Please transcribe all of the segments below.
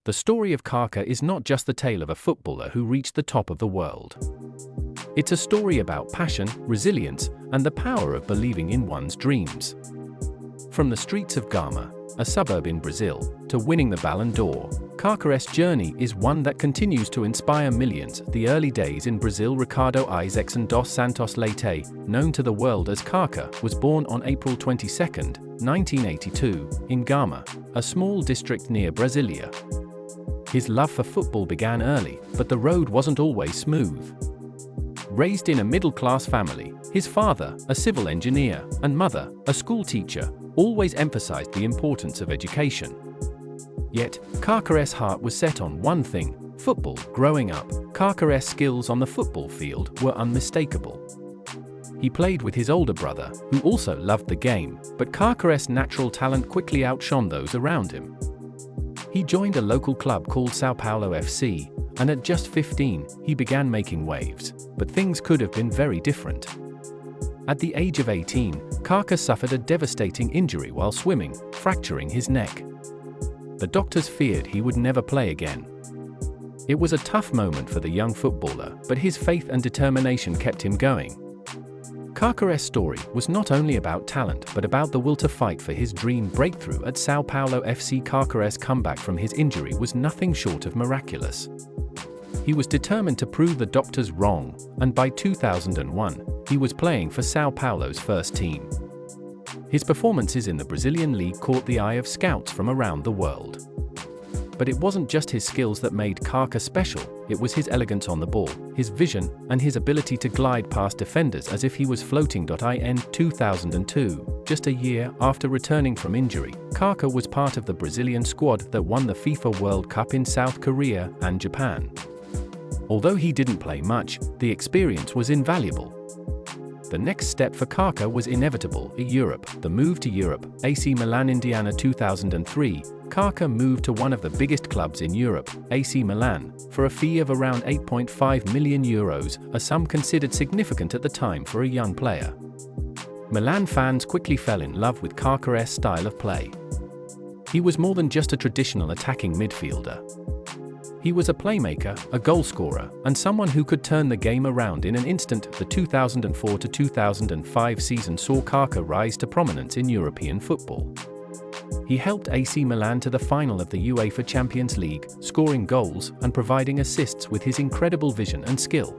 The story of Kaká is not just the tale of a footballer who reached the top of the world. It's a story about passion, resilience, and the power of believing in one's dreams. From the streets of Gama, a suburb in Brazil, to winning the Ballon d'Or, Kaká's journey is one that continues to inspire millions. The early days in Brazil. Ricardo Isaacson dos Santos Leite, known to the world as Kaká, was born on April 22, 1982, in Gama, a small district near Brasilia. His love for football began early, but the road wasn't always smooth. Raised in a middle-class family, his father, a civil engineer, and mother, a school teacher, always emphasized the importance of education. Yet, Kaká's heart was set on one thing: football. Growing up, Kaká's skills on the football field were unmistakable. He played with his older brother, who also loved the game, but Kaká's natural talent quickly outshone those around him. He joined a local club called São Paulo FC, and at just 15, he began making waves, but things could have been very different. At the age of 18, Kaká suffered a devastating injury while swimming, fracturing his neck. The doctors feared he would never play again. It was a tough moment for the young footballer, but his faith and determination kept him going. Kaká's story was not only about talent but about the will to fight for his dream breakthrough at São Paulo FC. Kaká's comeback from his injury was nothing short of miraculous. He was determined to prove the doctors wrong, and by 2001, he was playing for São Paulo's first team. His performances in the Brazilian league caught the eye of scouts from around the world. But it wasn't just his skills that made Kaká special, it was his elegance on the ball, his vision, and his ability to glide past defenders as if he was floating. In 2002, just a year after returning from injury, Kaká was part of the Brazilian squad that won the FIFA World Cup in South Korea and Japan. Although he didn't play much, the experience was invaluable. The next step for Kaká was inevitable: Europe. The move to Europe. AC Milan. Indiana 2003, Kaká moved to one of the biggest clubs in Europe, AC Milan, for a fee of around €8.5 million, a sum considered significant at the time for a young player. Milan fans quickly fell in love with Kaká's style of play. He was more than just a traditional attacking midfielder. He was a playmaker, a goalscorer, and someone who could turn the game around in an instant. The 2004-2005 season saw Kaká rise to prominence in European football. He helped AC Milan to the final of the UEFA Champions League, scoring goals and providing assists with his incredible vision and skill.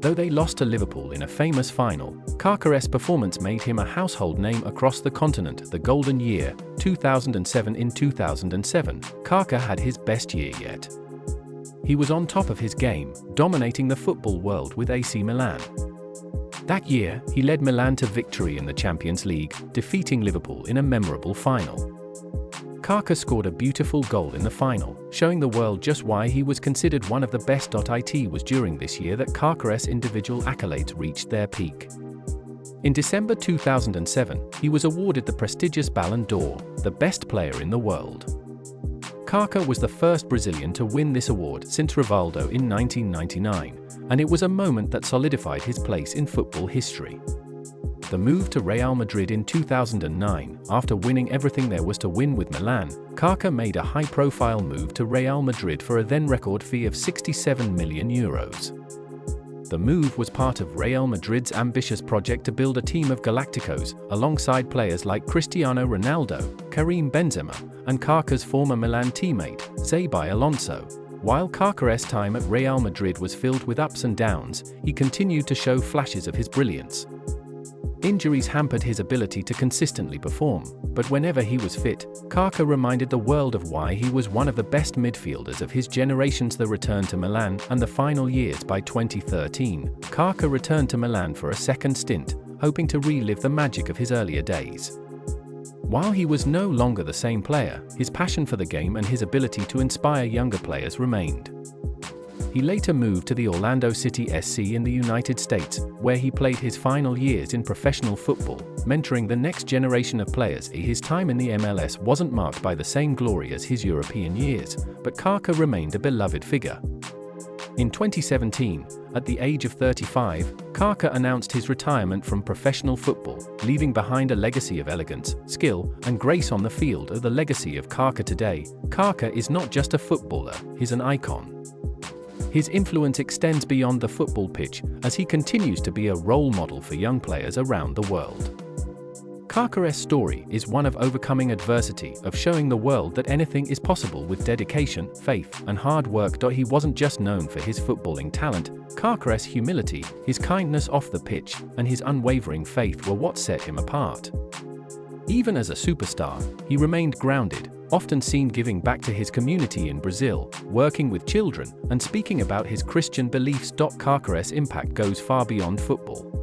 Though they lost to Liverpool in a famous final, Kaká's performance made him a household name across the continent. The golden year, 2007. In 2007, Kaká had his best year yet. He was on top of his game, dominating the football world with AC Milan. That year, he led Milan to victory in the Champions League, defeating Liverpool in a memorable final. Kaká scored a beautiful goal in the final, showing the world just why he was considered one of the best. It was during this year that Kaká's individual accolades reached their peak. In December 2007, he was awarded the prestigious Ballon d'Or, the best player in the world. Kaká was the first Brazilian to win this award since Rivaldo in 1999, and it was a moment that solidified his place in football history. The move to Real Madrid in 2009, after winning everything there was to win with Milan, Kaká made a high-profile move to Real Madrid for a then-record fee of €67 million. The move was part of Real Madrid's ambitious project to build a team of Galacticos, alongside players like Cristiano Ronaldo, Karim Benzema, and Kaká's former Milan teammate, Xabi Alonso. While Kaká's time at Real Madrid was filled with ups and downs, he continued to show flashes of his brilliance. Injuries hampered his ability to consistently perform, but whenever he was fit, Kaká reminded the world of why he was one of the best midfielders of his generation. The return to Milan and the final years. By 2013, Kaká returned to Milan for a second stint, hoping to relive the magic of his earlier days. While he was no longer the same player, his passion for the game and his ability to inspire younger players remained. He later moved to the Orlando City SC in the United States, where he played his final years in professional football, mentoring the next generation of players. His time in the MLS wasn't marked by the same glory as his European years, but Kaká remained a beloved figure. In 2017, at the age of 35, Kaká announced his retirement from professional football, leaving behind a legacy of elegance, skill, and grace on the field. The legacy of Kaká today. Kaká is not just a footballer, he's an icon. His influence extends beyond the football pitch, as he continues to be a role model for young players around the world. Kaká's story is one of overcoming adversity, of showing the world that anything is possible with dedication, faith, and hard work. He wasn't just known for his footballing talent. Kaká's humility, his kindness off the pitch, and his unwavering faith were what set him apart. Even as a superstar, he remained grounded, often seen giving back to his community in Brazil, working with children, and speaking about his Christian beliefs. Kaká's impact goes far beyond football.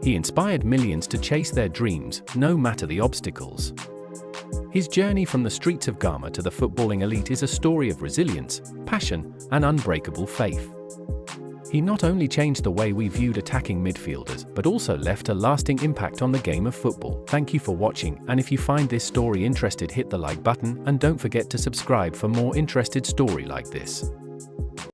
He inspired millions to chase their dreams, no matter the obstacles. His journey from the streets of Gama to the footballing elite is a story of resilience, passion, and unbreakable faith. He not only changed the way we viewed attacking midfielders, but also left a lasting impact on the game of football. Thank you for watching, and if you find this story interesting, hit the like button, and don't forget to subscribe for more interesting stories like this.